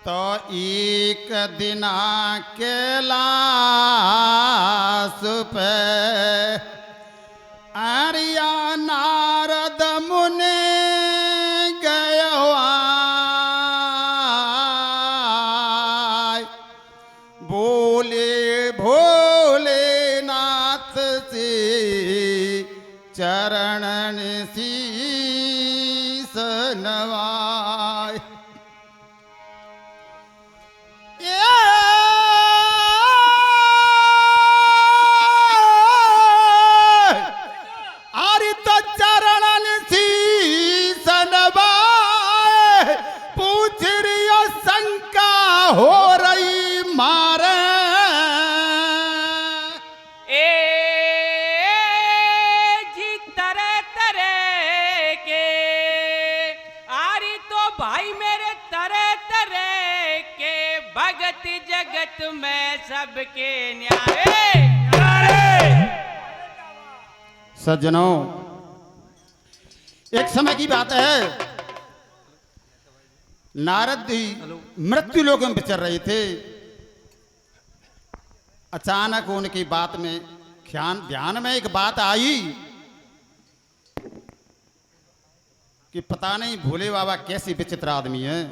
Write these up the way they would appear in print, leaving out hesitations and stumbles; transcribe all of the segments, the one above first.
तो एक दिना कैलाश पे आर्या नारद मुनि गया बोले भोलेनाथ से चरणन शीस नवाय। आरी तो चरणन शीस नवाय पूछ रियो शंका हो रही मारे। जगत में सबके न्यारे। सज्जनों, एक समय की बात है, नारद जी मृत्यु लोक में विचर रहे थे। अचानक उनकी बात में ध्यान में एक बात आई कि पता नहीं भोले बाबा कैसे विचित्र आदमी है।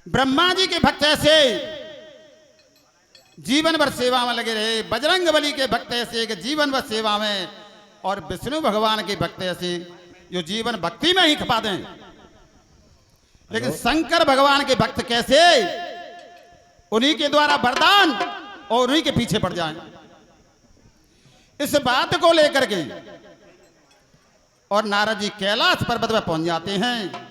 ब्रह्मा जी के भक्त ऐसे जीवन भर सेवा में लगे रहे, बजरंग बली के भक्त ऐसे कि जीवन भर सेवा में, और विष्णु भगवान के भक्त ऐसे जो जीवन भक्ति में ही खपा दें। लेकिन शंकर भगवान के भक्त कैसे, उन्हीं के द्वारा वरदान और उन्हीं के पीछे पड़ जाएं। इस बात को लेकर के और नारद जी कैलाश पर्वत पर पहुंच जाते हैं।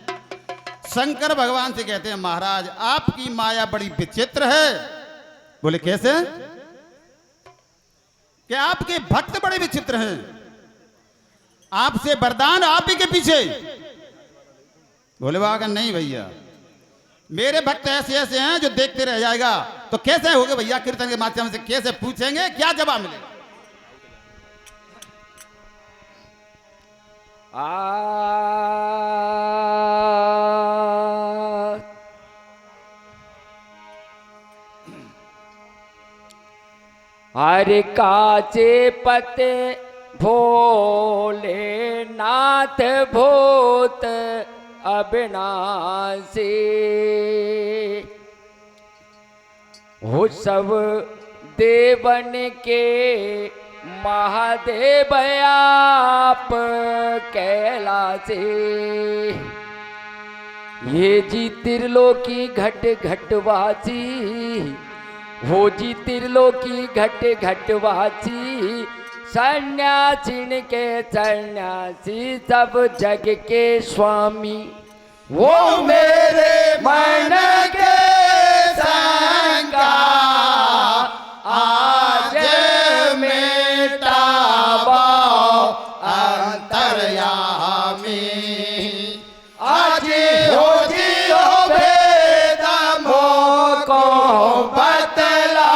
शंकर भगवान से कहते हैं, महाराज आपकी माया बड़ी विचित्र है। बोले कैसे? कि आपके भक्त बड़े विचित्र हैं, आपसे वरदान आप ही के पीछे। बोले बाबा नहीं भैया, मेरे भक्त ऐसे ऐसे हैं जो देखते रह जाएगा। तो कैसे होगे भैया? कीर्तन के माध्यम से कैसे पूछेंगे, क्या जवाब मिलेगा? हरि काचे पते भोले नाथ भूत अविनाशी हो सब देवन के महादेव आप कैलाशी। ये जी त्रिलोकी घट घटवासी हो जी त्रिलोकी घट घटवासी सन्यासीन के सन्यासी सब जग के स्वामी। वो मेरे मन के शंका आज मिटावा अंतर्यामी। आज हो जियो भेद मोको बतला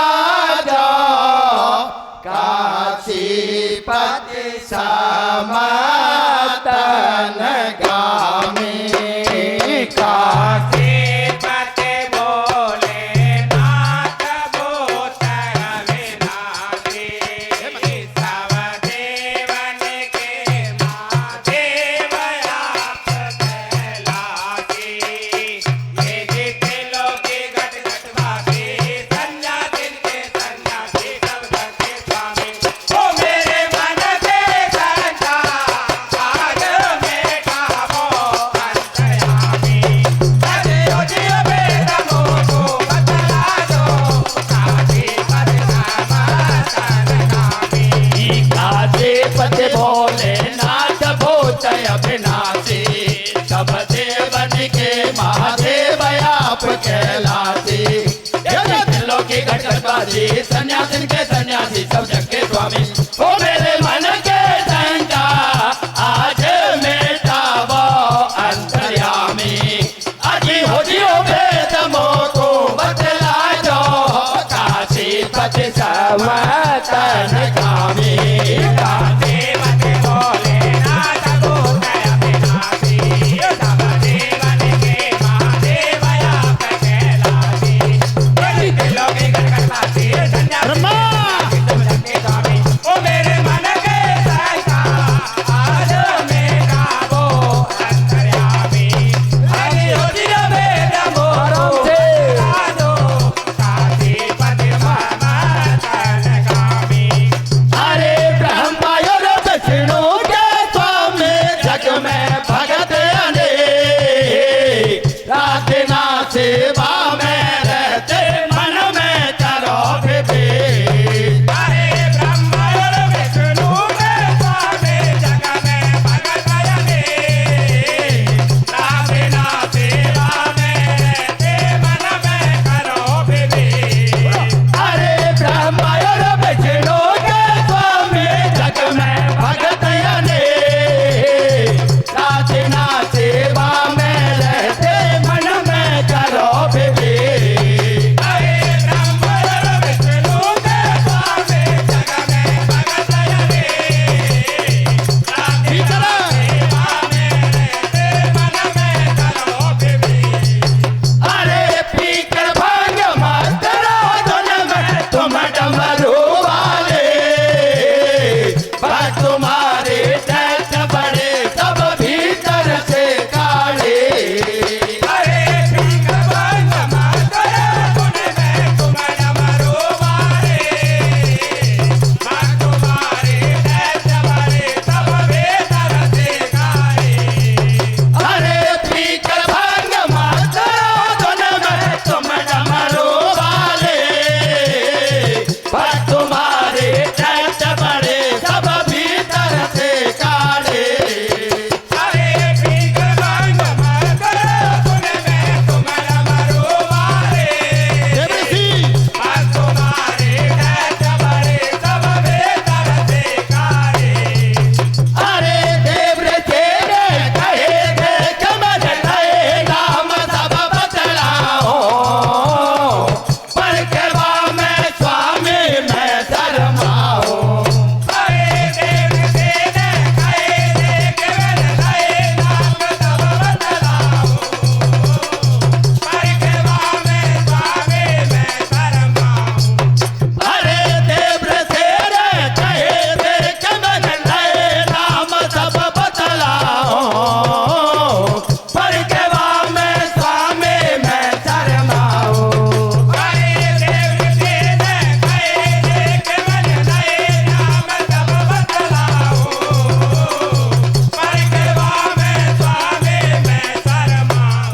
जाओ काशीपति समातन गामी। काशीपति भोलेनाथ भूत अविनाशी सब देवन के महादेव आप कैलाशी। ये जितने लोग घट घटवासी सन्यासीन के सन्यासी सब जग के स्वामी। ओ मेरे मन के शंका आज मिटावो अंतर्यामी। अरे ओ जियो भेद मोको बतला दो काशीपति समातन गामी। काशीपति भोलेनाथ भूत अविनाशी सब देवन के महादेव आप कैलाशी। त्रिलोकी घट घटवासी सन्यासीन के सन्यासी सब जग के स्वामी। ओ मेरे मन के शंका आज मिटावो अंतर्यामी। आज हो जियो भेद मोको बतला दो काशीपति समातन गामी। काशीपति भोलेनाथ भूत अविनाशी सब देवन के महादेव साधना सेवा में रहते मन में करो विवेक। हरे ब्रह्मा और विष्णु में स्वामी जग में भगत अनेक। साधना सेवा में रहते मन में करो विवेक। अरे ब्रह्मा और विष्णु के स्वामी जग में भगत अनेक। साधना सेवा में रहते मन में करो विवेक। हरे ब्रह्मा और विष्णु के स्वामी जग में भगत अनेक। साधना सेवा में रहते मन में करो विवेक। अरे पीकर भांग मत रहो धुन में तुम डमरू वाले। पर तुम्हारे दैत बड़े सब भीतर से काले। हरे सिंह भंग मातरा गुण में तुम डमरू वाले। मां तुम्हारे दैत बड़े सब भीतर से काले। अरे पीकर भांग मत रहो धुन में तुम डमरू वाले। पर तुम्हारे दैत बड़े सब भीतर से काले। हरे सिंह भंग मातरा गुण में तुम डमरू वाले। मां तुम्हारे दैत बड़े सब भीतर से काले। अरे देव्र तेरे कहे देख मन नए नाम सब बतलाओ। पर केवा में स्वामी में शर्माओ। हरे देव तेरे कहे देख मन नए नाम सब बतलाओ। पर केवा में स्वामी में शर्माओ। अरे देव्र तेरे कहे देख मन नए नाम सब बतलाओ। पर केवा में स्वामी में शर्माओ। हरे देव तेरे कहे देख मन नए नाम सब बतलाओ। पर केवा में स्वामी में शर्माओ।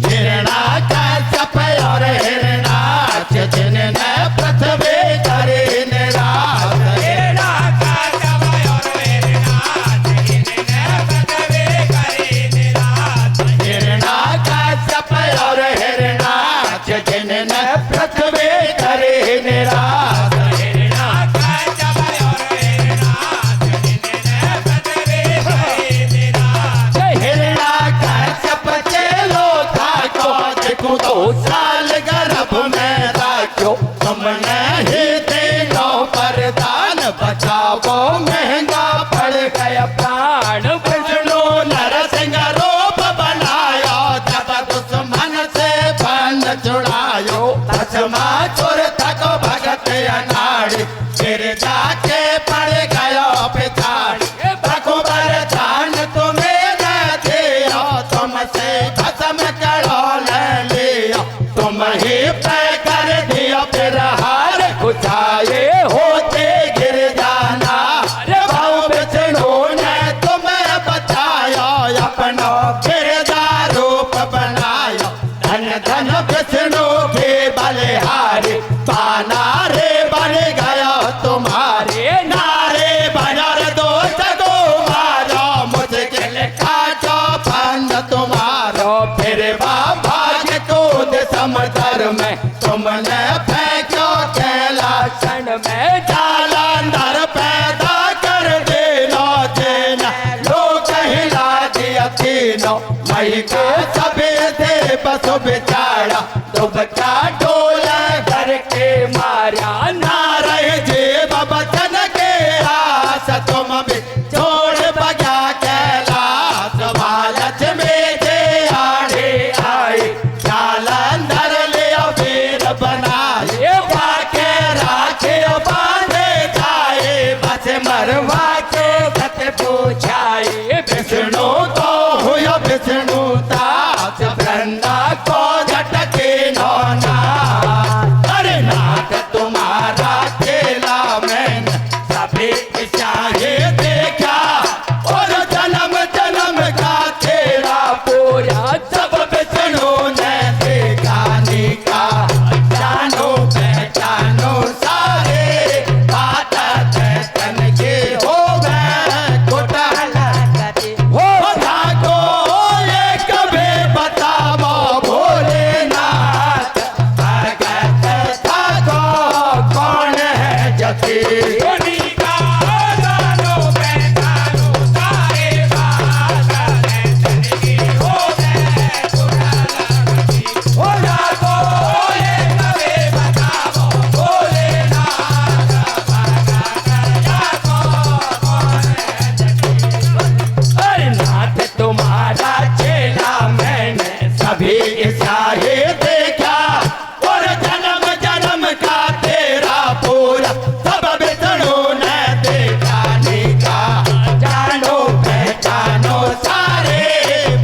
हिरणाकश्यप और हिरणाक्ष जिनने पृथ्वी करे निराश। तेरा का जब और वेदनाथ इन्हें पृथ्वी करे निराश। हिरणाकश्यप और हिरणाक्ष जिनने पृथ्वी करे निराश। तेरा का जब और वेदनाथ इन्हें पृथ्वी करे निराश। हिरणाकश्यप चलो थाको देखो 2 साल गर्भ में राख्यो। तुमने ही तीनों वरदान बचावो महंगा पड़ गया प्राण। विष्णु नरसिंह रूप बनायो जब दुश्मन से बंद छुड़ायो। भस्मासुर तक भगत अनाड़ी फिर जाके पड़ गयो पिछाड़ी। भगवान जान तुम्हें न दियो तुमसे भस्म करो ले लियो। तुम ही पे कर दियो फिर हार खुचाए होते गिर जाना। रे भाऊ विष्णु ने तुम्हें बचायो अपनो गिरदार रूप बनायो। धन धन विष्णु के बलिहारी बाना रे बन गयो तुम्हारे। नारे बनर दोस्त को मारो मुश्किल काटो बंद तुम्हारो। फिर भाग्य कूद समंदर में तुमने फेंको कैलाश में। जालंधर पैदा कर देनो देना लोग हिला दिया तीनों। मई के सभी थे बस बेचारा दुबका डोला करके मारा। नारे जीव बचन के आस तुम भी छोड़ बगा कैलाश। लालच में जे आड़े आए जालंधर ले वीर बनाए। बाके राखे बांधे जाए बस मरवा के सत पूछाए। विष्णु तो हुआ विष्णु दास वृंदा को झटके नौना। चाहे देखा और जन्म जन्म का तेरा पूरा सब विष्णु ने देखा निका जानो पहचानो सारे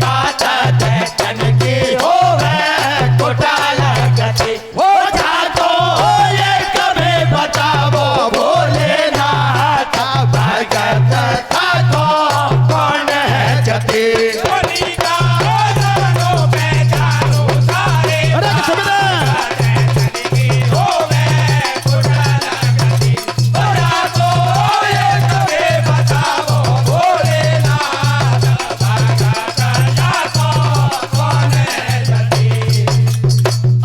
बात देखन की हो घोटाला गति हो जातो ये कभी बताओ भोलेनाथ भगत था तो कौन है जति सोनिका जानो पहचानो सारे अरे सुविधा की होवे घोटाला गति बड़ा तो ये कभी बताओ भोलेनाथ भगत जातो कौन है जति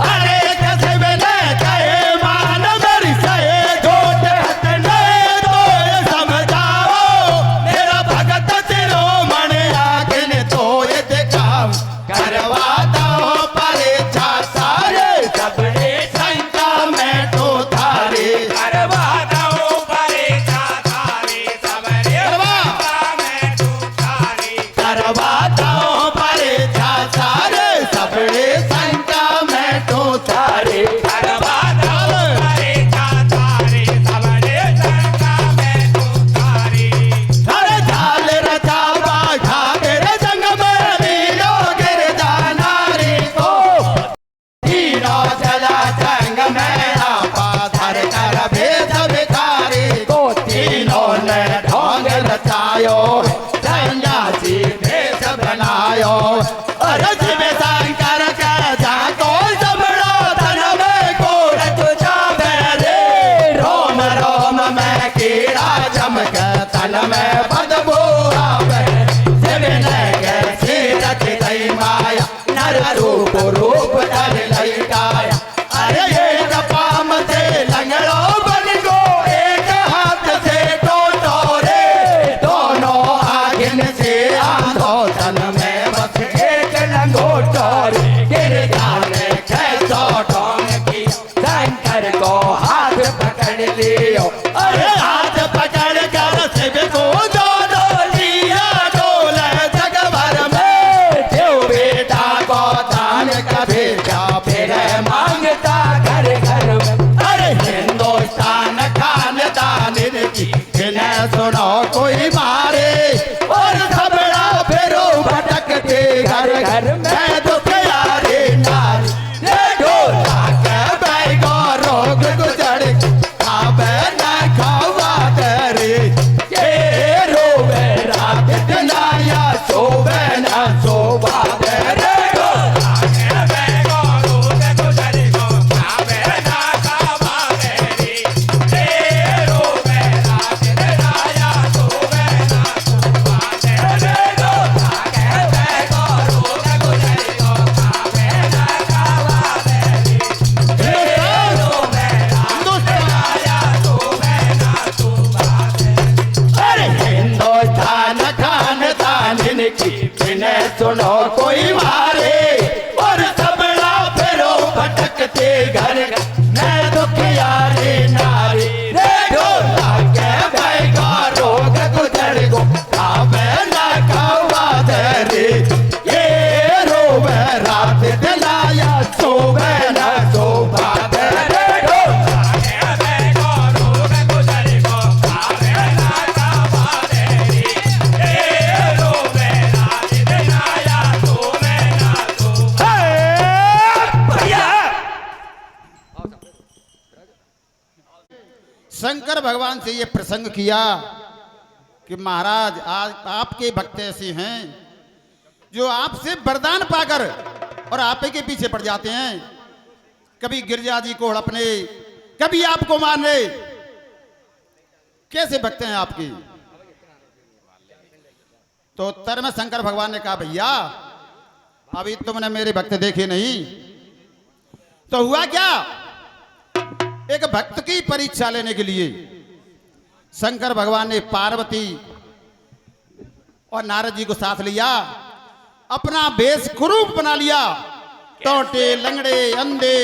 अरे कैसे मैंने कहे मान मेरी सहे झूठ हटने दो ये समझाओ मेरा भगत शिरोमण आखिन तो ये दिखाओ करवा दो परीक्षा सारे सबने शंका में तो थारे करवा दो परीक्षा थारी सबरे में तू थारी करवा दो परीक्षा सारे सबने शंका में तो थारे करवा दो परीक्षा थारी सबरे शंका में तू थारी हर झाल रचावा घाघर जंग में वीरो गिरजा नारी को तीनों जला जंग में आपा धर कर भेद भिखारी को तीनों ने ढोंग रचायो सन्यासी भेष बनायो अरे शिव शंकर के जाको सबड़ो धन में कोड़ तुझा रे रोम रोम में कीड़ा चमक तन में बदबू आवे शिव ने कैसी रच दई माया नर रूप रूप धर लई काया अरे एक पाम से लंगड़ो बन गो एक हाथ से टोटोरे दोनों आगिन से आंधो तन में बस एक लंगोटोर गिर जाने कैसो ढोंग की शंकर को हाथ पकड़ लियो अरे हाथ पकड़ कर शिव को दोनों लिया डोले जग भर में देव बेटा को दान कभी क्या फिर मांगता घर घर में अरे हिंदुस्तान खानदान की इन्हें सुनो कोई मारे और सबड़ा फिरो भटकते घर घर में दुखियारी नारी ये ढोला के बैगो रोग गुजर खावे न खावा करे ये रोवे रात दिन या सोवे न सोवा करे ढोला बेगो रोज गुजरी गो खावे ना खावा तेरी तेरो बेरा तेराया तो बेना तेरे दो के बेगो रोज गुजरी गो खावे ना खावा तेरी तेरो बेरा तेराया तो बेना तू बाते अरे हिंदुस्तान खानदान की इन्हें सुनो कोई मारे और सबड़ा फिरो भटकते घर घर मैं दुखियारी नारी रे ढोला के बैगा रोग गुजर गो खावे न खावा दे ये रोवे रात दिलाया सोवे न सोवा दे ढोला बेगो रोज गुजरी गो खावे ना खावा तेरी तेरो बेरा तेराया तो बेना तू भैया शंकर भगवान से ये प्रसंग किया कि महाराज आज आपके भक्त ऐसे हैं जो आपसे वरदान पाकर और आप ही के पीछे पड़ जाते हैं, कभी गिरजा जी को हड़पने, कभी आपको मारने। कैसे भक्त हैं आपकी? तो उत्तर में शंकर भगवान ने कहा, भैया अभी तुमने मेरे भक्त देखे नहीं, तो हुआ क्या? एक भक्त की परीक्षा लेने के लिए शंकर भगवान ने पार्वती और नारद जी को साथ लिया, अपना वेश कुरूप बना लिया। टोटे, लंगड़े, अंधे,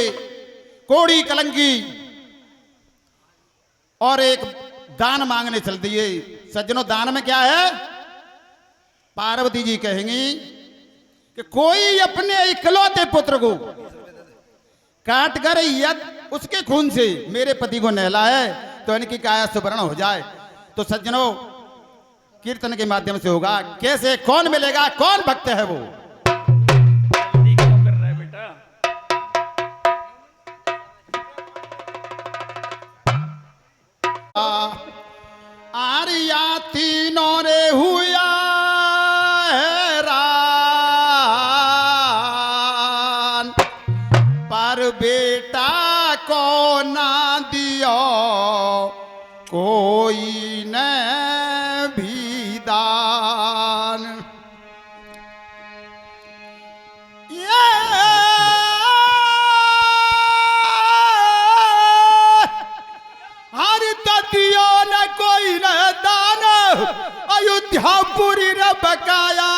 कोड़ी, कलंकी, और एक दान मांगने चल दिए। सज्जनों, दान में क्या है? पार्वती जी कहेंगी कि कोई अपने इकलौते पुत्र को काट कर यदि उसके खून से मेरे पति को नहलाए तो इनकी काया सुवर्ण हो जाए। तो सज्जनों, कीर्तन के माध्यम से होगा। कैसे, कौन मिलेगा, कौन भक्त है वो? ठीक क्यों कर रहा है बेटा? आर्या तीनों रे हुआ हैरान, पर बेटा को ना दियो कोई न भी दान। हर दियो न कोई न दान, अयोध्यापुरी रे बकाया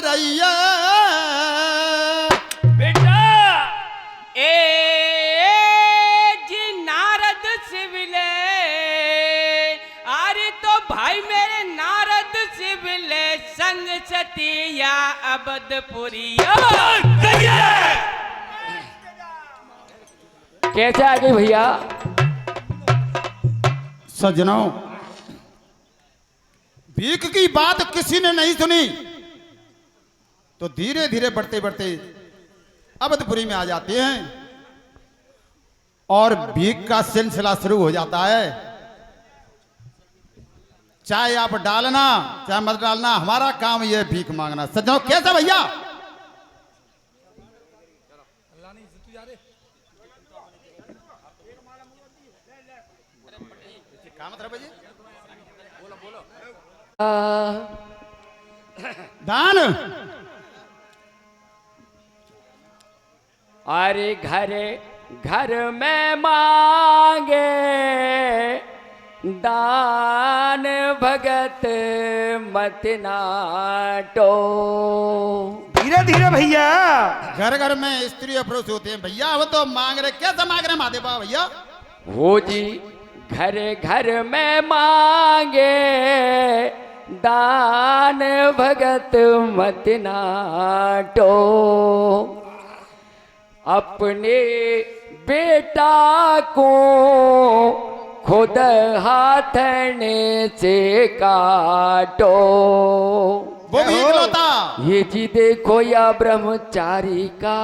रैया। बेटा ए जी नारद सिविले, अरे तो भाई मेरे नारद सिविले संग सतिया अबदपुरिया। कैसे आ गई भैया? सज्जनों, भीख की बात किसी ने नहीं सुनी तो धीरे धीरे बढ़ते बढ़ते अवधपुरी में आ जाते हैं और भीख का सिलसिला शुरू हो जाता है। चाहे आप डालना चाहे मत डालना, हमारा काम यह है भीख मांगना। सज्जनों, कैसा भैया? दान अरे घर घर में मांगे दान, भगत मत नाटो। धीरे धीरे भैया। घर घर में स्त्री और पुरुष होते हैं भैया, वो तो मांग रहे। कैसा मांग रहे महादेव बाबा भैया? हो जी, घर घर में मांगे दान, भगत मत नाटो। अपने बेटा को खुद हाथने से काटो। वो भी इकलौता। ये जी देखो या ब्रह्मचारी का,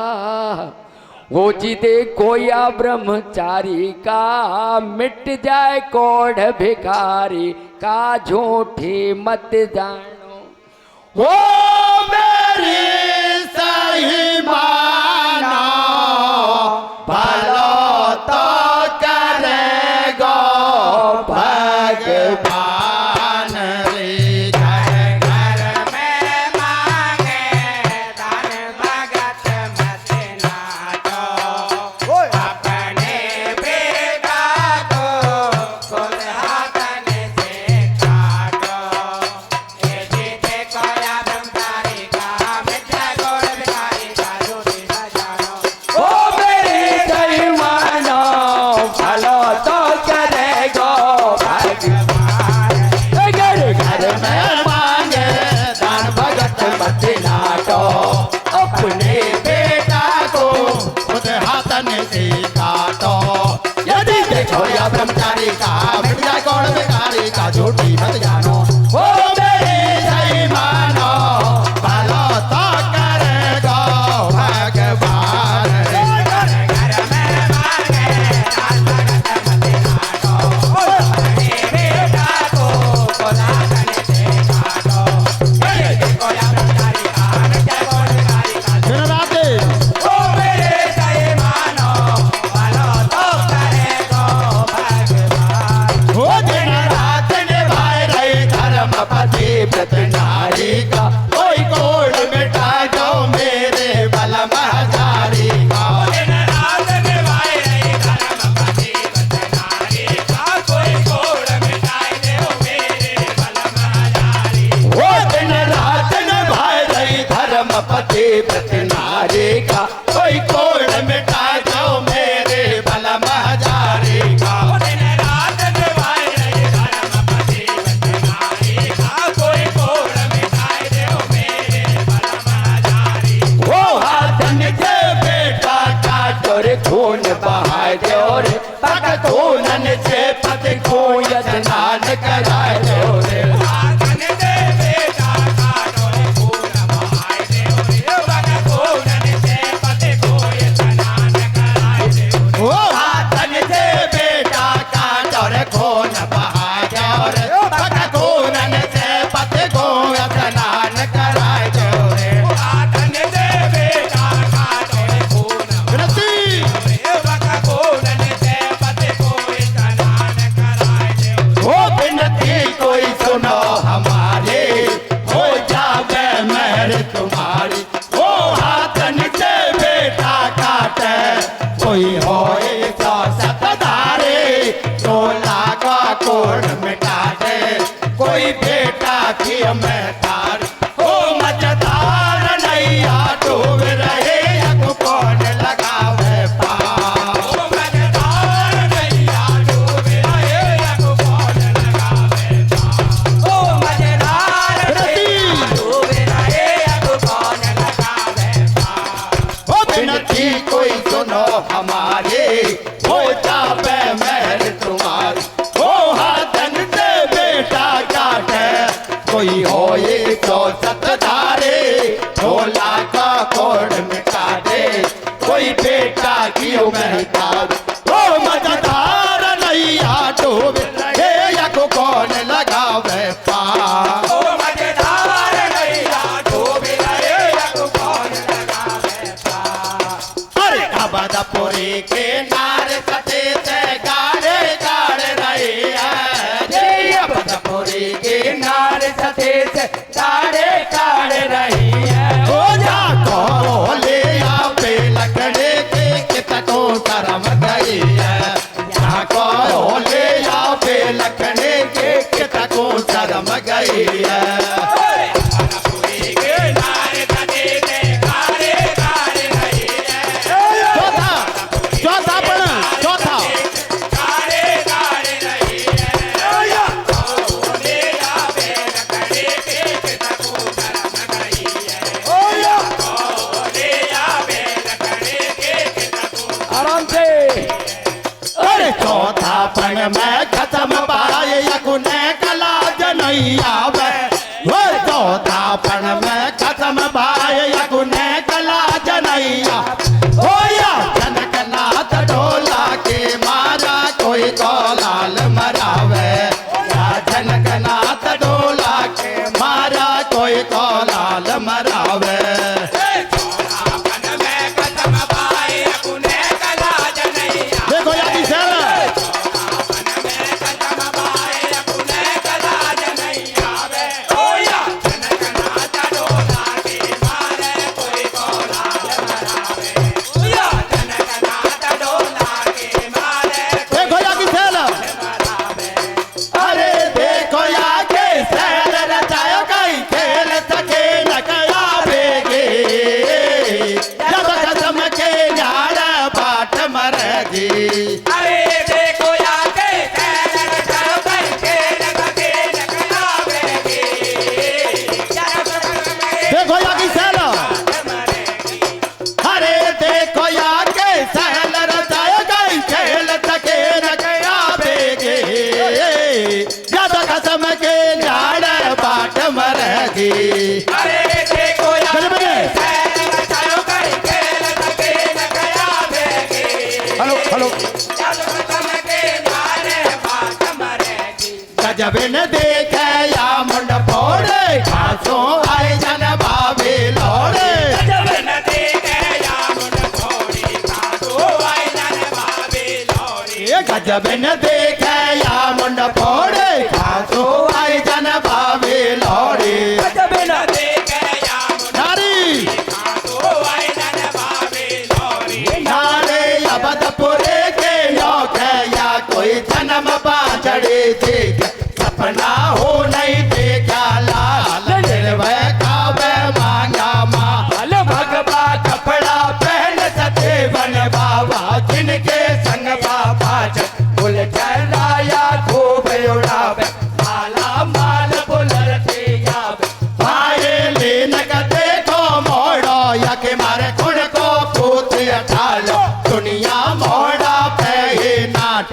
वो जी देखो या ब्रह्मचारी का, मिट जाए कोढ़ भिखारी का, झूठी मत जानो। वो मेरी सही मानो, भलो तो करेगो भगवान रे। घर घर में मांगे दान, भगत मत नाटो। अपने बेटा को खुद हाथन से काटो। ये जी देखो या ब्रह्मचारी का, मिथ्या गोड़ भिखारी का, झूठी न जानो। ओ मेरी सही मानो, भलो तो करेगो भगवान। घर घर में मांगे दान, भगत मत नाटो। अपने बेटा को खुद हाथन से काटो। यदि देखो या ब्रह्मचारी का, मिट जाए कौन भिखारी का, झूठी मत जानो। ओ मेरी सही मानो, भलो तो करेगो भगवान रे। घर घर में मांगे दान, भगत मत नाटो। अपने बेटा को खुद हाथन से काटो। यदि देखो या ब्रह्मचारी का, मिट जाए कौन भिखारी का, दिन रात ओ मेरे सही मानो, भलो तो करेगो भगवान। खून बहाए दो रे भगतूनन से पति को स्नान कराए दो रे आतन दे बेटा काटो रे खून बहाए देओ रे भगतूनन से पति को स्नान कराए देओ रे ओ हाथन से बेटा काट और खून बहा दो रे भगतूनन से पति को स्नान कराए दो रे आतन दे बेटा काटो रे खून विनती भगतूनन से पति को स्नान कराए देओ रे ओ बिनती कोई सुनो हमारे हो जावे मेहर तुम्हारी ओ हाथन से बेटा काटे कोई होए तो सतधारे तो लागा कोड मिटा दे कोई बेटा की मैं तार ओ मजदार नैया डूब रहे अब कौन लगावे पार ओ मजदार नैया डूब रहे अब कौन लगावे पार ओ मजेदार डूब रहे अब कौन लगावे पार ओ बिनती कोई सुनो हमारे हो जावे मेहर तुम्हारी ओ हाथन से बेटा काटे कोई होए तो सतधारे ढोला का कोड मिटा दे कोई बेटा की महतार ओ मजदार नैया डूब हे यको कौन लगावे पार ओ मजेदार नैया डूब रहे अब कौन लगावे पार अरे अबदपुरी के नार सते से गाड़े गाड़ रही है ये अबदपुरी के नार सते से ताड़े ताड़ रही है हो जा को ले या पे लकड़े के कितको शर्म गई है यहाँ को ले या पे लकड़े के कितको शर्म गई है भगतपुरी के नार सते से कारे कारे रही है चौथा चौथा पढ़ चौथा कारे कारे रही है ओले या बेल करे के तको शर्म गई है ओले या बेल करे के तको आराम से अरे चौथा पण में खत्म पाए यकुने कला जनैया वे वो चौथा पण में खत्म पाए यकुने कला जनैया हो या जनकनाथ ढोला के मारा कोई कौलाल मरावे या जनकनाथ ढोला के मारा कोई कौलाल मरावे चौरापन में कदम पाए अपने कला जनैया देखो यादी सर चौरापन में कदम पाए अपने कला जनैया वे ओया जनकनाथ डोला के मारे कोई कोलाल मरावे ओया जनकनाथ डोला के मारे देखो यादी सर अरे देखो या के सैर रचायो कई खेल सके न कया बेगे जब कसम के यार बाट मरगी अरे देखो या के सैर रचायो कई खेल सके न कया बेगे जब कसम के देखो यादी सर मरेगी अरे देखो या के सैर रचायो कई खेल सके न कया बेगे जब कसम के यार बाट मरगी अरे देखो या गजब है। सैर रचायो कई खेल सके न कया बेगे हेलो हेलो जब कसम के नारे बात मरेगी गजब न देखे या मुंड फोड़े खासों आए जन भावे लोड़े जब न देखे या मुंड फोड़ी काटो आई नन भाभी लोरी गजब न देखे या मुंड फोड़े खासों आए जन भावे लोड़े जब न देखे या मुंड नारी काटो आई नन भाभी लोरी नारे अबदपुरे के लोग या कोई जन्म बाजड़े देख सपना हो नहीं देखा लाल निर्भय कावे मांगा माँ भगवा कपड़ा पहन सते बन बाबा जिनके संग बाबा फुल चलाया खूब उड़ावे माला माल बुलरते यावे भाई लेन का देखो मोड़ो या के मारे खुण को पूत अठालो सुन दुनिया मोड़ा पे ही नाट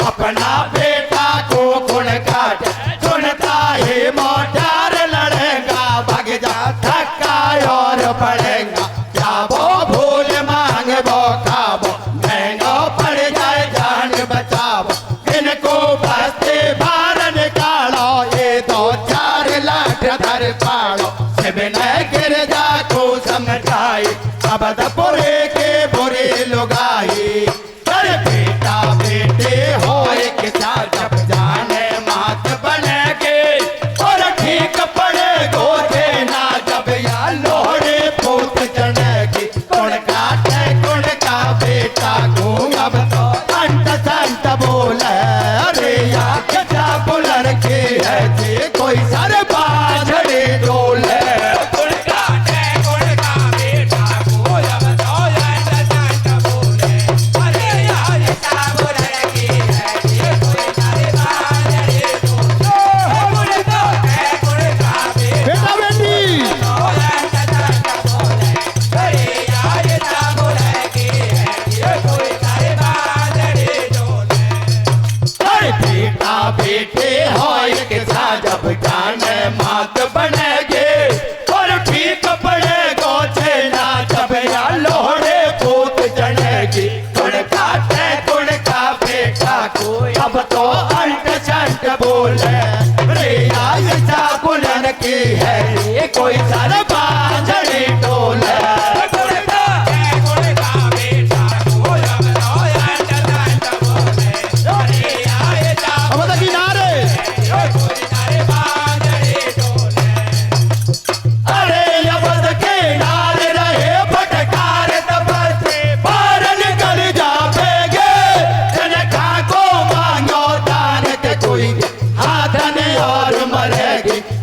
अपना बेटा को गुण काट सुनता ही मोटार लड़ेगा भाग जा धक्का और पड़ेगा क्या वो भूल मांग वो खाबो महंगा पड़ जाए जान बचाओ इनको बस्ती बाहर निकालो ये 2-4 लाख धर पालो बिना गिरजा को समझाई अबदपुरे के बुरे लुगाई अरे बेटा बेटे हो एक साथ जब जाने मात बनेगे और ठीक पड़े गोते ना जब या लोहड़े पूत चढ़ेगी कुण का बेटा को अब तो अंट संट बोले अरे या क्या बुलर की है जी कोई सर बाजड़ी डोले बेटे हो एक साथ जब जाने मात बनेगे और ठीक पड़े गोचे ना जब या लोहड़े पूत चढ़ेगी कुण का बेटा को अब तो अंट संट बोले रे ऐसा गुलन की है ये कोई सर बांधड़ी डोले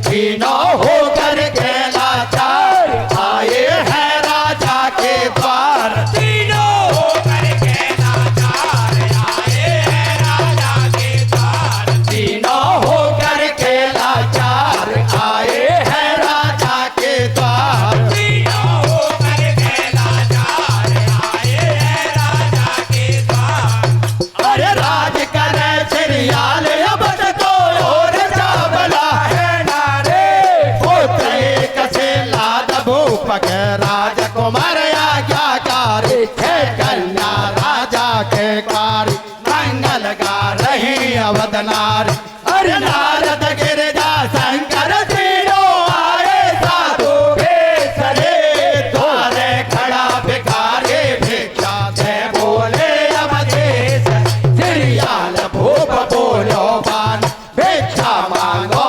तीनों होकर के लाचार आए हैं राजा के द्वार तीनों होकर के लाचार आए हैं राजा के द्वार तीनों होकर के लाचार आए हैं राजा के द्वार तीनों होकर के लाचार आए हैं राजा के द्वार अरे राज करे सिरियाल अब तो और चावला है भूपक राजकुमार आज्ञाकारी थे कन्या राजा के कारी मंगल गा रही अवध नारी अरे नारद गिरिजा शंकर तीनों आए साधु बेसरे द्वारे खड़ा भिखारी भिक्षा दे बोले अवधेश सिरियाल भूप बोलो बान भिक्षा मांगो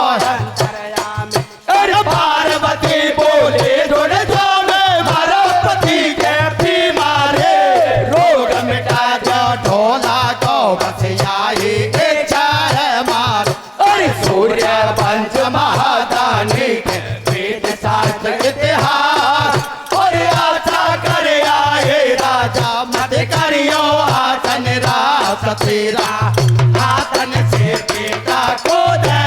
अरे पार्वती बोले सूर्य वंश महादानी के वेद शास्त्र इतिहास और आशा करे आए राजा मत करियो आसन रास तेरा आसन से बेटा को दे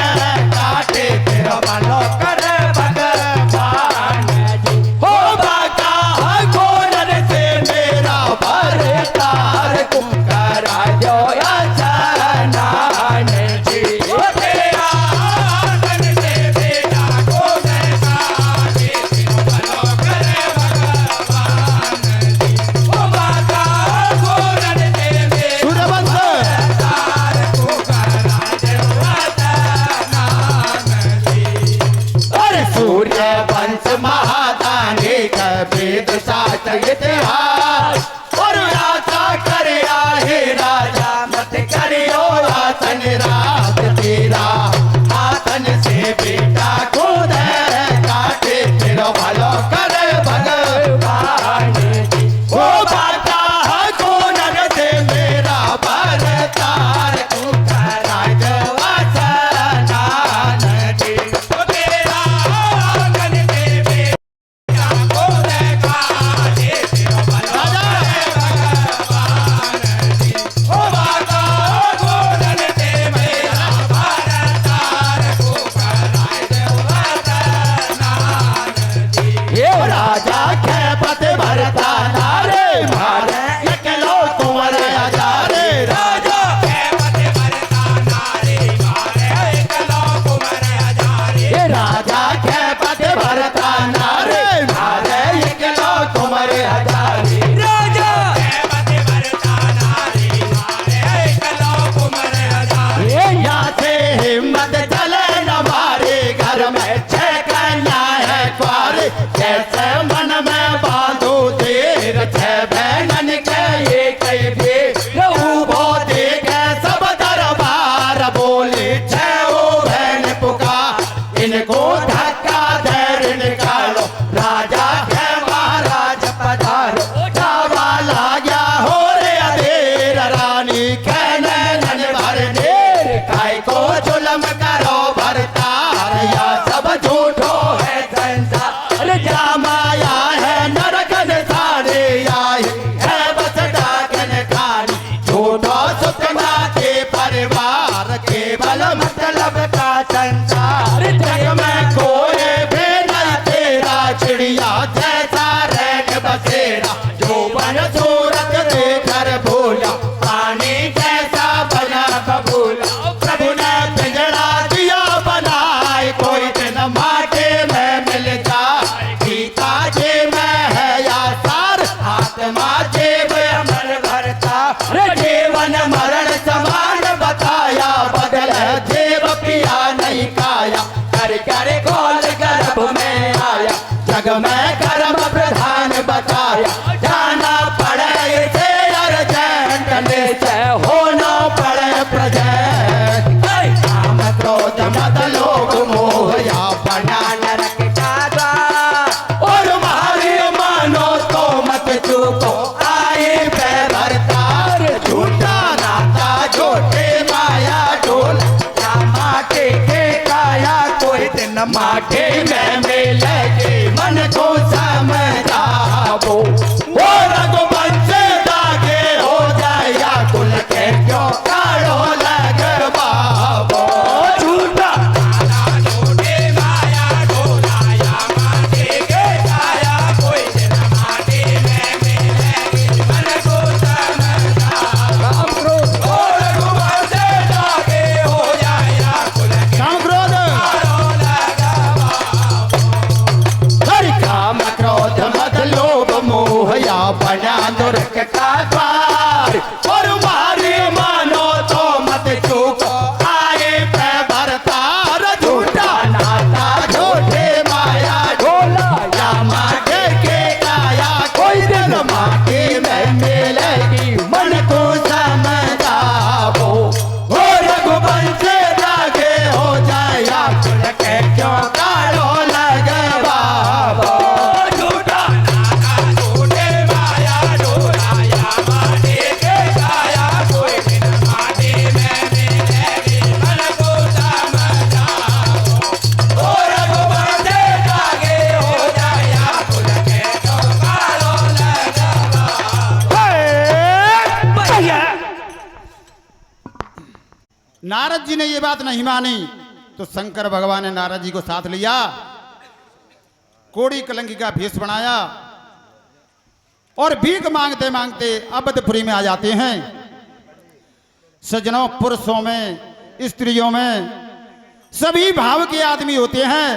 काटे तेरा मनो कर भगवान जी हो बाका गोलन से मेरा भरतार को करा जो आसन जी सूर्य वंश महादानी का वेद शास्त्र इतिहास और आशा करे आए राजा मत माटी में मिलेगी मन को समझाओ वो रघुवंश दागे हो जाएगा कुल के क्यों काढ़ो लगवाओ झूठा झूठे माया ढोलाया माटी के छाया कोई दिन माटी में मिलेगी मन को समझाओ ओ रघुवंश जागे हो जाया कुल के काम क्रोध हरि काम क्रोध मद लोभ मोह या बना दुर्ग का द्वार और मारे मानो तो मत चूको आए पे भरतार झूठा नाता झूठे माया ढोला या माटे के काया कोई दिन माटी में मिलेगी मन को समझाओ वो रघुवंश जागे हो जाया कुल के क्यों काढ़ो लगवाओ झूठा नाता झूठे माया ढोलाया माटी के छाया कोई दिन माटी में मिलेगी मन को समझाओ ओ रघुवंश जागे हो जाया कुल के चौकारो लगवाओ नारद जी ने ये बात नहीं मानी तो शंकर भगवान ने नारद जी को साथ लिया, कोड़ी कलंकी का भेष बनाया और भीख मांगते मांगते अवधपुरी में आ जाते हैं। सज्जनों, पुरुषों में स्त्रियों में सभी भाव के आदमी होते हैं।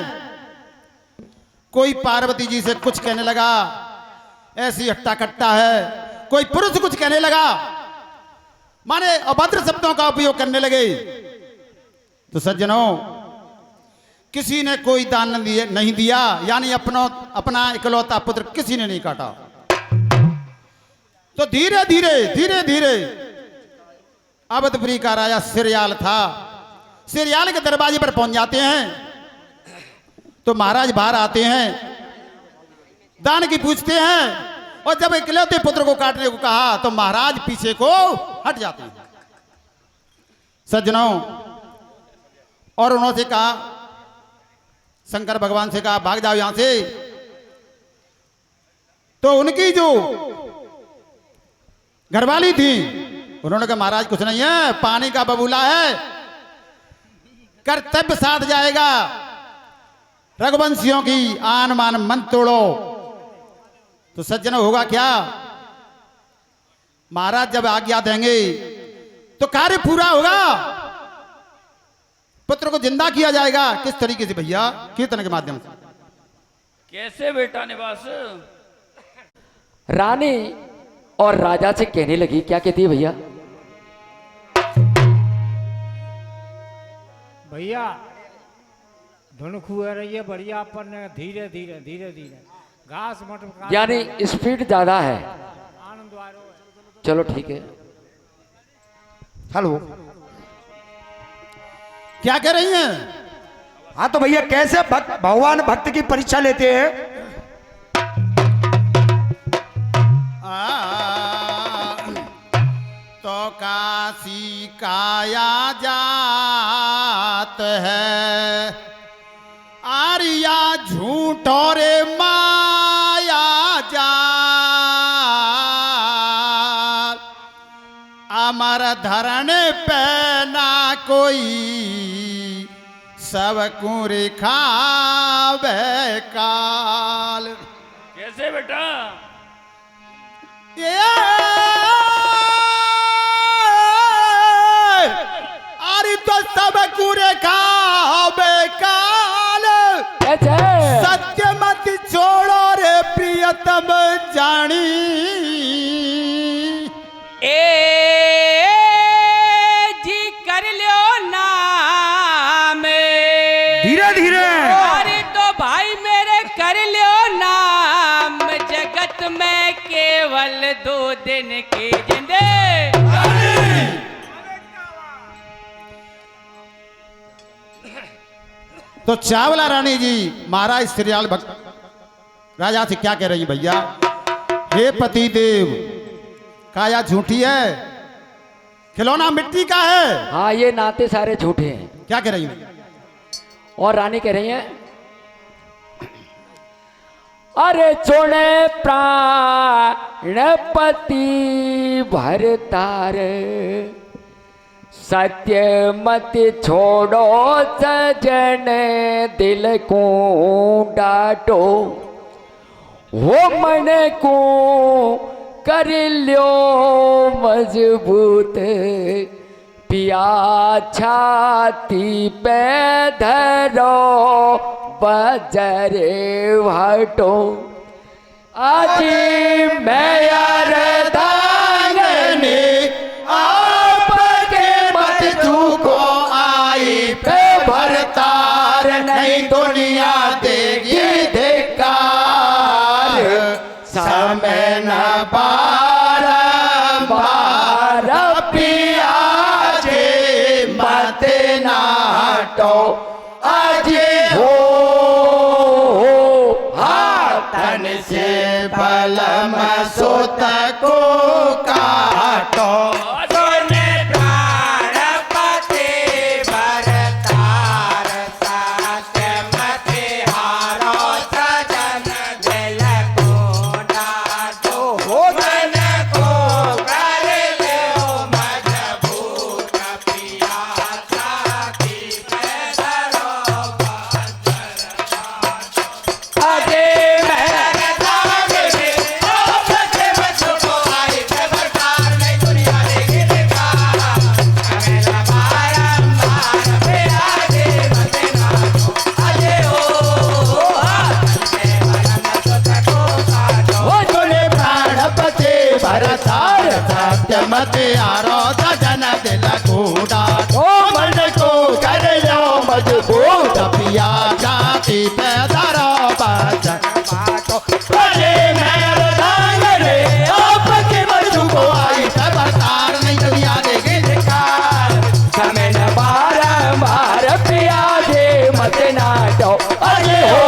कोई पार्वती जी से कुछ कहने लगा, ऐसी हट्टा कट्टा है। कोई पुरुष कुछ कहने लगा, माने अभद्र शब्दों का उपयोग करने लगे। तो सज्जनों, किसी ने कोई दान नहीं दिया, यानी अपना इकलौता पुत्र किसी ने नहीं काटा। तो धीरे धीरे धीरे धीरे अवधपुरी का राजा सिरयाल था, सिरयाल के दरवाजे पर पहुंच जाते हैं। तो महाराज बाहर आते हैं, दान की पूछते हैं, और जब इकलौते पुत्र को काटने को कहा तो महाराज पीछे को हट जाते हैं। सज्जनों, और उन्होंने कहा, शंकर भगवान से कहा, भाग जाओ यहां से। तो उनकी जो घरवाली थी, उन्होंने कहा, महाराज कुछ नहीं है, पानी का बबूला है, कर्तव्य साथ जाएगा, रघुवंशियों की आन मान मन तोड़ो। तो सज्जनों, होगा क्या? महाराज जब आज्ञा देंगे तो कार्य पूरा होगा, पुत्र को जिंदा किया जाएगा। किस तरीके से भैया? कीर्तन के माध्यम से। कैसे बेटा निवास? रानी और राजा से कहने लगी, क्या कहती है भैया? भैया धुन खुआ रही है बढ़िया, अपन धीरे धीरे धीरे धीरे घास मट यानी स्पीड ज्यादा है। आनंद आ रहा है। चलो ठीक है। हेलो, क्या कह रही हैं? हाँ तो भैया कैसे भगवान भक्त की परीक्षा लेते हैं? तो काशी काया जात है, आर्या झूठो रे माया जात, अमर धरण पे ना कोई, सब कुरे खावे काल। कैसे बेटा? अरे तो सब कुरे खावे काल, कैसे? सत्य मत छोड़ो रे प्रियतम जानी। ए जी कर लो नाम, धीरे धीरे। अरे तो भाई मेरे कर लो नाम, जगत में केवल 2 दिन की जिंदे। तो चावला रानी जी महाराज सिरयाल भक्त राजा से क्या कह रही है भैया? हे पति देव, काया झूठी है, खिलौना मिट्टी का है। हाँ, ये नाते सारे झूठे हैं। क्या कह रही है? और रानी कह रही हैं, अरे चुने प्राणपति भरतार, सत्य मत छोड़ो सजन दिल को डाटो, वो मन को कर लो मजबूत, पिया छाती पे धरो बजरे हटो, आज मैं यार दांगने आपके मत झुको आई पे भरतार, नहीं दुनिया देगी धिक्कार, समय न बारंबार पिया जे मत नाटो, आज हो हाथन से बलम सुत को काटो, सुने प्राणपति भरतार, सत्य मत हारो सजन दिल को डाटो, मन को कर लो मजबूत, पिया छाती पे धरो अरे मैं दांगने आपके मत झुको आई पे भरतार, नहीं दुनिया देगी धिक्कार, मेरा बारंबार पिया जे मत नाटो, अजे हो हाथन से बलम सुत को काटो, वो सुने प्राणपति भरतार, सत्य मत आरो सजन दिल को डाटो, मन को कर लो मजबूत, पिया छाती पे धरो बजर बाटो, अरे मेरे दांगने आपके मत झुको आई पे भरतार, नहीं दुनिया देगी धिक्कार, समय न बारंबार पिया जे मत नाटो, अरे हो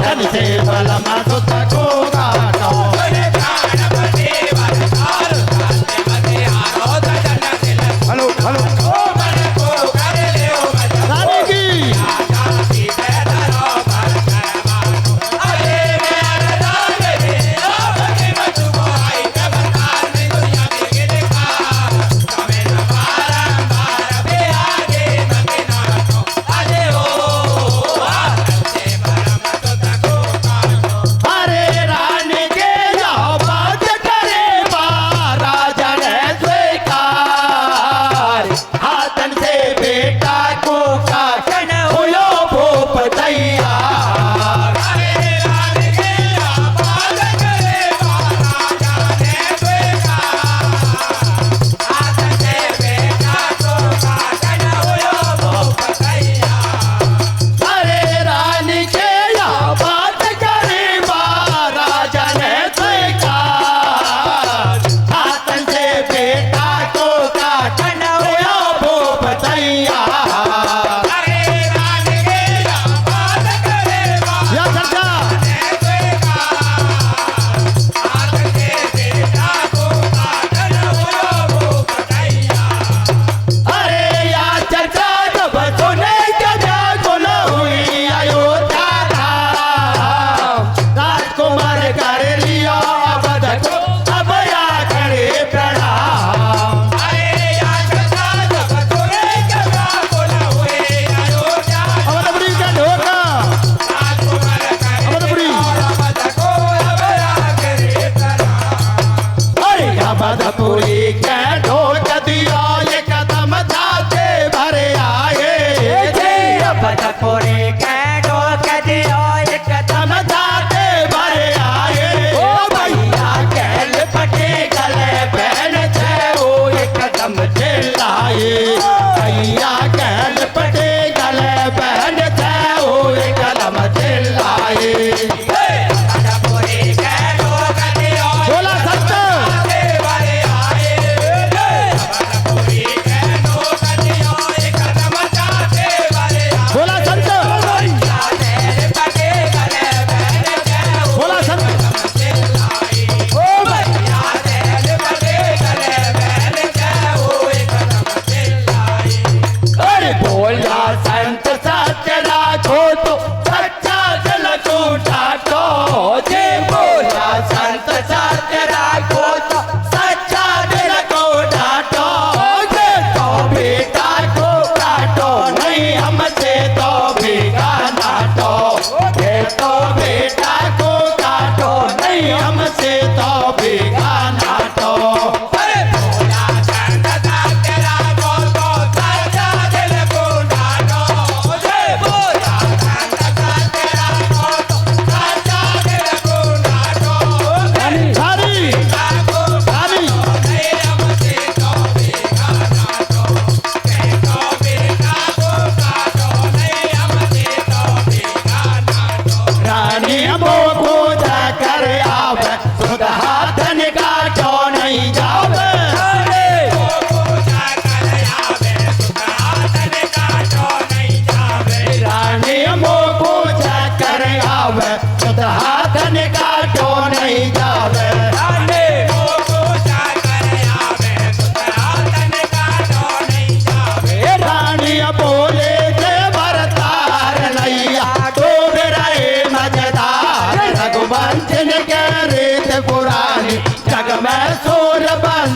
धन से बलम सुत को काटो, सुने प्राणपति भरतार, सत्य मत हारो सजन दिल हेलो हेलो को, मन को कर लो मजबूत, रानी की छाती पे धरो बजर बाटो, अरे मेरे दांगने आपके मत झुको आई पे भरतार, नहीं दुनिया देगी धिक्कार, समय न बारंबार पिया जे मत नाटो, अजे हो हाथन से बलम सुत को काटो, अरे रानी के जाओ बात करे राजा ने स्वीकार, हाथन से बेटा को काटन हुयो भूप तैयार, अरे राज के आबाद करे राजा ने स्वीकार, हाथ से बेटा को काटन हुयो भूप तैयार, अरे रानी के जाओ बात करे राजा ने स्वीकार, हाथन से बेटा को काटन हुयो भूप तैयार, अरे राज के आबाद करे या चर्चा ने स्वीकार, हाथ से बेटा को काटन हुयो भूप तैयार, अरे या चर्चा जब सुने जजा गुल हुई अयोध्या धाम, राजकुमार कर लियो अवध को अब या करे प्रणाम, अरे या चचा जब तुरे जगा बोला हुए अयोध्या अवधपुरी का ढोका राजकुमार करे अवधपुरी और अवध को अब आखिरी प्रणाम, अरे अवधपुरी के ढोक दियो ये कदम जाते भरे आए, अवधपुरी के ढोक दियो एक कदम जाते भरे आए, ओ भैया कैल पटे गले बहन थे वो एक कदम चिल्लाए, भैया कैल पटे गले बहन थे वो एक कदम चिल्लाए, अवधपुरी के लोग दियो बोला सत्य आगे बड़े आए,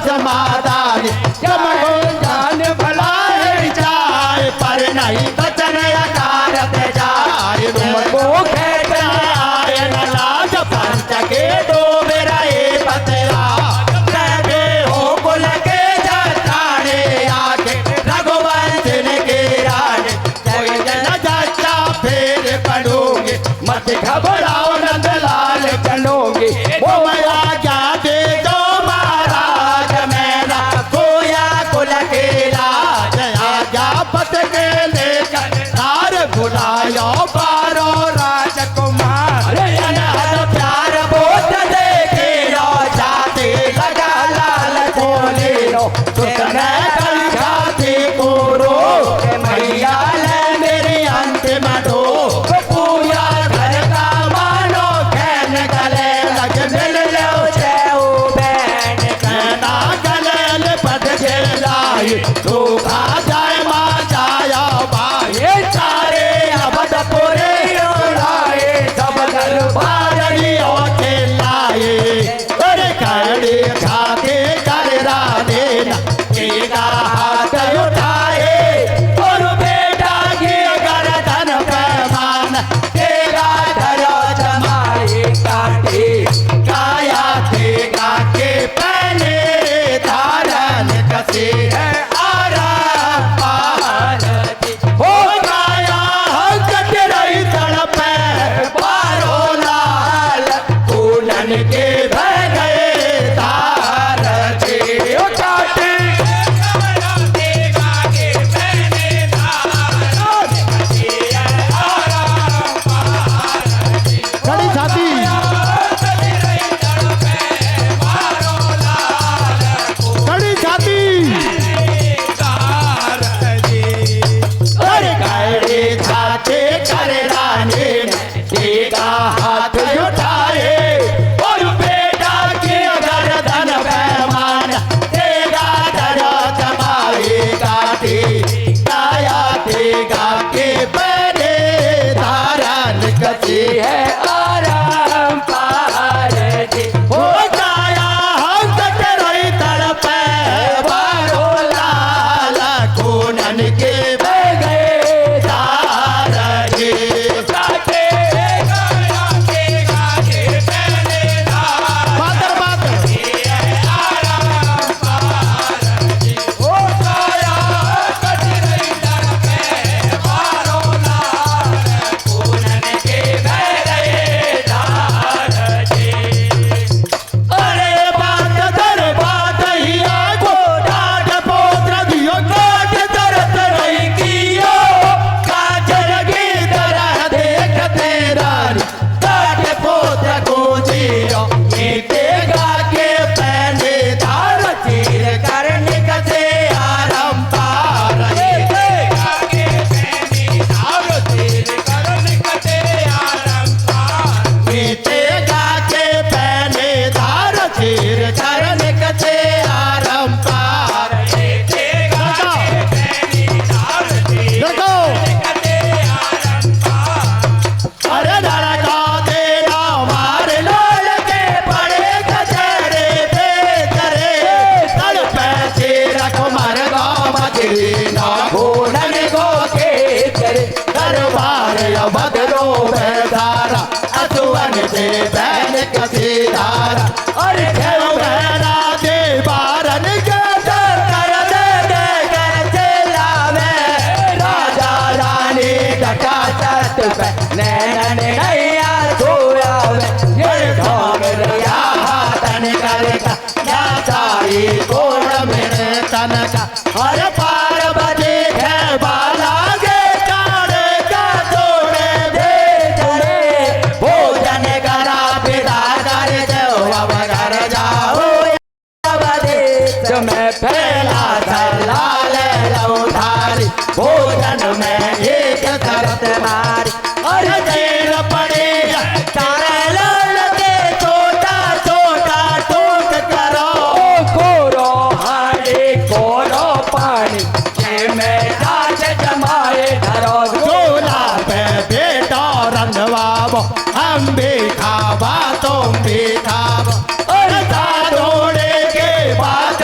समाधान जमो जान भलाई जाए पर नहीं बचन अकारत जाए तुमको कहते आए न लाज पंच के दो मेरा पतरा कहते हो कुल के जाने आके रघुवंश के राज कोई जन जाचा फेर पड़ोगे मत घबराओ नंदलाल चलोगे वो मैं आज्ञा दे दो महाराज मेरा गोया कुल के राज आज्ञा पत के लेकर तार बुलायो बारो राजकुमार अनहद प्यार बोत देखे लो जाते लगा लाल बोले लो सुतने कल जाते कोरो मैया ले मेरे अंतिम डो पूजा घर का मानो कहन गले लग मिल लो जय बैन कहना गले पद के लाई धोखा जाए माँ जाया बाए चारे अबद पूरे उड़ाए सब दरबारियों के लाए अरे कड़े खाते कर राधे तेरा हाथ उठाए और बेटा की गर्दन पैमान तेरा धरो जमाए काटे काया देगा के पहले धारण कसे है हो गाया कट रही तड़प बारो लाल पूनन के बह गए तार जे काटे खड़ी छाती खड़ी छाती अरे गड़े छाते कर रानी देगा हाथ उठाए और बेटा के गर्दन पैमान तेरा धरो जमाए काटे काया देगा के बड़े धारण कसे है आराम पार जी हो गाया हम कट रही तड़प बारो लाल कोनन के बह गए तार जी काटे बादर बादर अरे बात दर बात ही आगो डाट पोत्र दियो काट दरत रही कियो काजर की तरह देख तेरा काट पोत्र को जियो जीतेगा के पहले धार चीर करने कसे आरम पार जीतेगा के पहले धार चीर करने कसे आरम पार जीतेगा के पहले धार चीर करने कसे आरम पार जीतेगा के पहले धार चीर करने कसे आरम पार अरे लड़का तेरा मार लाल के पड़े कचरे बेचरे तड़ पैसे रखो मर गाँव बजरी ना घोड़न गो के चरे दरबार बदलो बेदारा असुवन से बैन कसी धारा अरे खेल बहरा दे बारन के कर दे कर चला में राजा रानी डका चट पे नैनन नैया सोया में ये धाम रिया हाथन करका या साई कोण मेरे तन का हर पार्वती है बाला गे काड़े का तोड़े दे चले भोजन करा विदा कर जाओ अब घर जाओ में फैला लाल लौधारी भोजन में एक तरत मारी अरे देर पड़े तारा लाल के छोटा छोटा टूट करो कोरो हाड़ी कोरो पानी के में राज जमाए धरो झोला पे बेटा रंगवाबो हम भी खावा तुम भी खावा और दादोड़े के बाद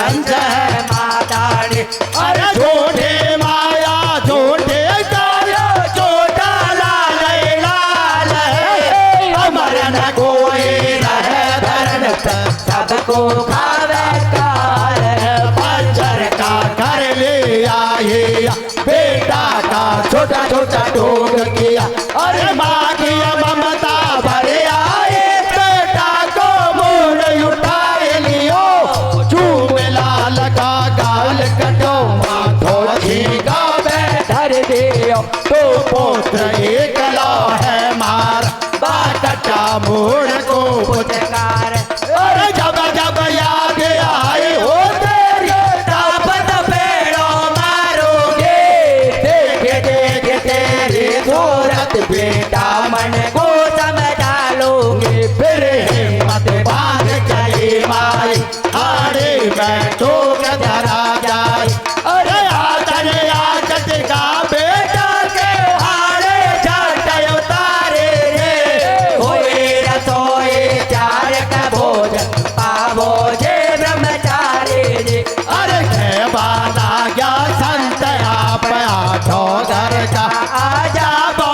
अंश है माताड़ी। अरे झूठे माया झूठे काया छोटा लाल लाल है, अमर न कोई रहे धरन सबको खावे काल है। बंजर का कर लिया ये बेटा का छोटा छोटा टोक किया। अरे माँ की ममता भरे आए बेटा को मोड़ उठाए लियो, चूम लाल का गाल कटो माथो झीका में धर दियो। तो पुत्र एक लो है मार बाकटा मोड़ को पुचकार। अरे जब जब याद आए हो तेरी तापत पेड़ों मारोगे, देख देख तेरी सूरत बेटा मन को समझा लोगे। फिर हिम्मत बांध चली माई आड़े बैठो धरा जाए। अरे आदर आदत का बेटा के हारे छाटे उतारे रे, होए रसोई चार का भोजन पावो जे ब्रह्मचारी रे। अरे बाला गया संत आप आठो घर का आ जाओ,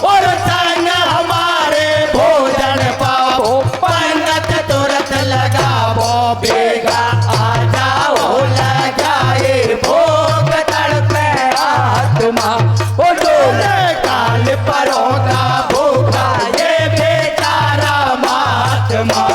और संग हमारे भोजन पाओ, पंगत तुरंत लगाओ बेगा आ जाओ। लगाए भोग तड़पे आत्मा, ओ डोले काल परों का भूखा ये बेचारा महात्मा।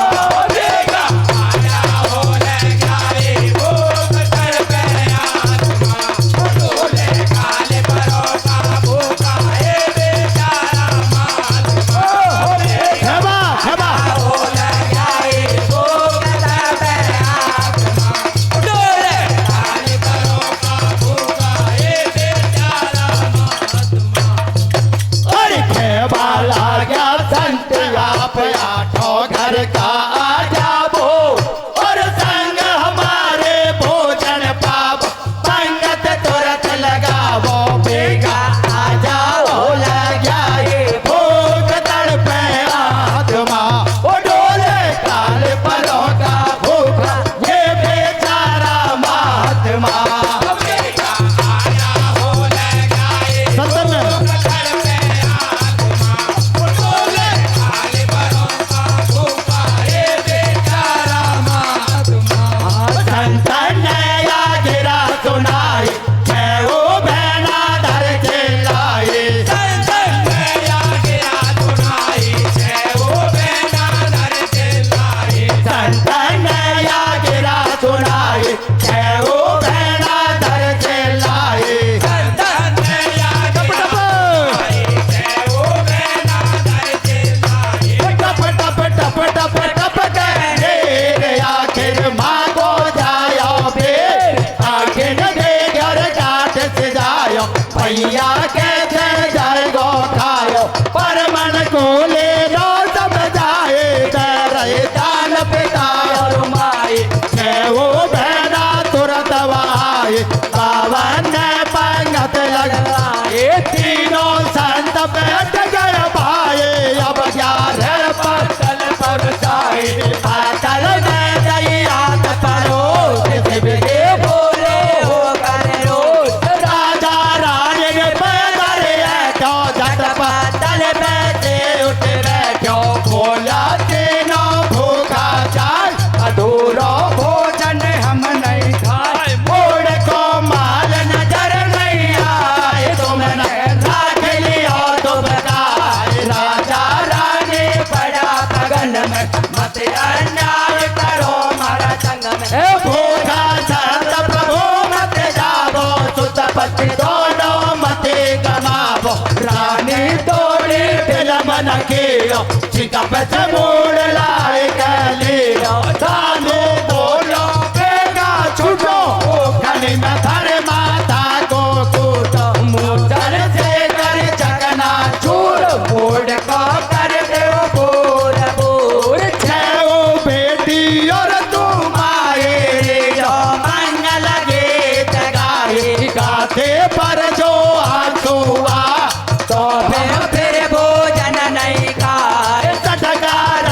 भैया कैसे जाए गो खायो, पर मन को ले लो समझाए। तेरे दान पिता और माई है वो बहना तुरंत आए, सावन ने पंगत लगाए। तीनों संत बैठ गए भाई, अब 11 पत्तल पर जाए। पातल में दया परो शिव के बोले हो कर रोज, राजा रानी ने पैदल बैठो झटपटल बैठे उठ बैठो। बोला तीनों भूखा जाए, अधूरा भोजन हम नहीं खाए। मोड़ को माल नजर नहीं आए, तुमने राख लिया तो बताए। राजा रानी पड़ा पगन में, मत अन्याय करो मारा संग में। भूखा संत प्रभु मत जावो, सुत पति दोनों मत गमावो। रानी तोड़ी फिल्म न कियो, चिकप से मोड़ लाए गलियो। सामने बोलो बेगा छूटो, खनी में धरे माता को कूटो। मूर्धन से कर चकना चूर, मोड़ को कर दो बोर बोर। छो बेटी और तुम आए, जो मंगल गीत गाए। गाते पर जो आंसुआ, तो फिर भोजन नहीं खाए। सटकार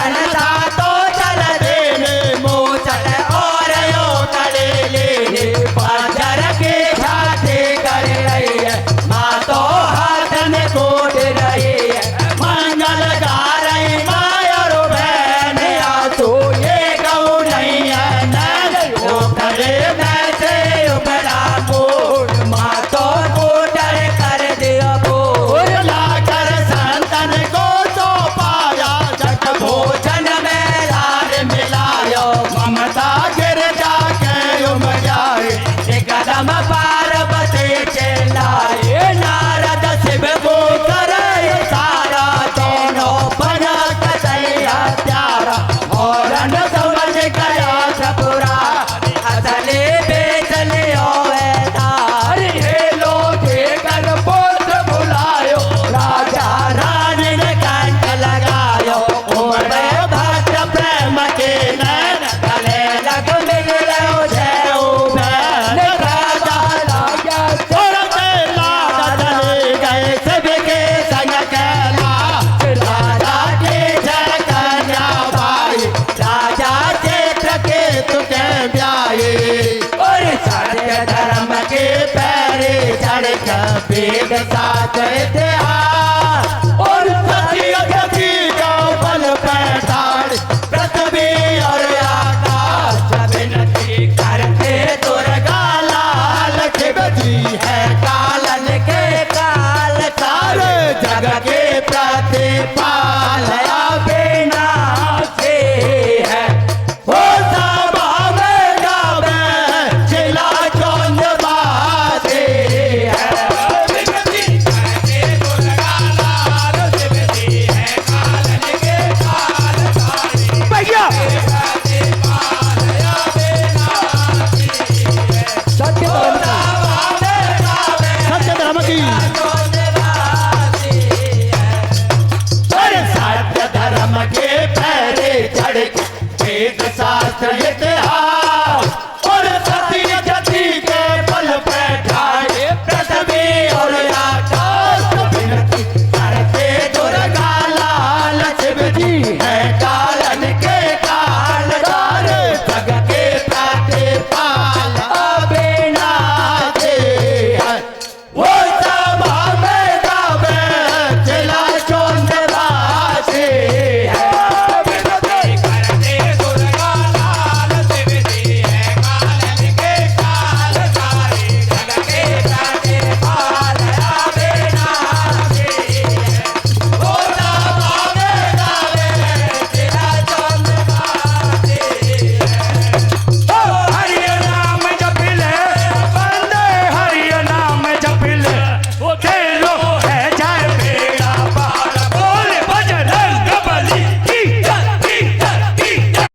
वेद साच इतिहास